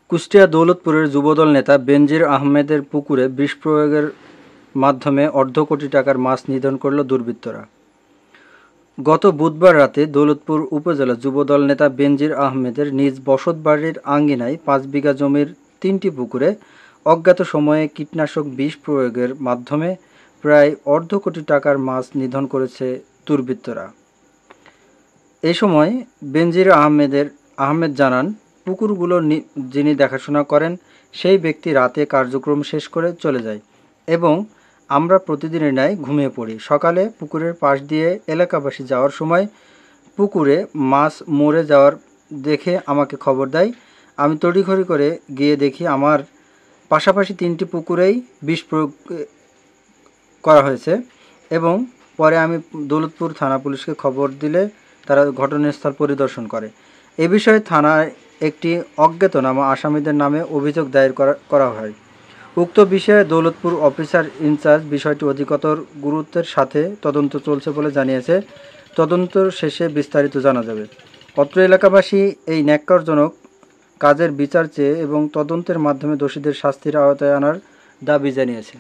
কুষ্টিয়া দৌলতপুরের যুবদল নেতা বেনজির আহমেদের পুকুরে বিষ প্রয়োগের মাধ্যমে অর্ধ কোটি টাকার মাছ নিধন করল দুর্বৃত্তরা। গত বুধবার রাতে দৌলতপুর উপজেলা যুবদল নেতা বেনজির আহমেদের নিজ বসতবাড়ির আঙ্গিনায় 5 বিঘা জমির 3টি পুকুরে অজ্ঞাত সময়ে কীটনাশক বিষ প্রয়োগের মাধ্যমে প্রায় অর্ধ কোটি টাকার মাছ নিধন করেছে দুর্বৃত্তরা। এই সময় বেনজির আহমেদ জানান, পুকুরগুলো যিনি দেখাশোনা করেন সেই ব্যক্তি রাতে কার্যক্রম শেষ করে চলে যায় এবং আমরা প্রতিদিনের ন্যায় ঘুমিয়ে পড়ি। সকালে পুকুরের পাশ দিয়ে এলাকাবাসী যাওয়ার সময় পুকুরে মাছ মরে যাওয়ার দেখে আমাকে খবর দেয়। আমি তড়িঘড়ি করে গিয়ে দেখি আমার পাশাপাশি 3টি পুকুরেই বিষ প্রয়োগ করা হয়েছে এবং পরে আমি দৌলতপুর থানা পুলিশকে খবর দিলে তারা ঘটনাস্থল পরিদর্শন করে। এ বিষয়ে থানায় একটি অজ্ঞাতনামা আসামিদের নামে অভিযোগ দায়ের করা হয়। উক্ত বিষয়ে দৌলতপুর অফিসার ইনচার্জ বিষয়টি অধিকতর গুরুত্বের সাথে তদন্ত চলছে বলে জানিয়েছে। তদন্ত শেষে বিস্তারিত জানা যাবে। অত্র এলাকাবাসী এই ন্যাক্কারজনক কাজের বিচার চেয়ে এবং তদন্তের মাধ্যমে দোষীদের শাস্তির আওতায় আনার দাবি জানিয়েছে।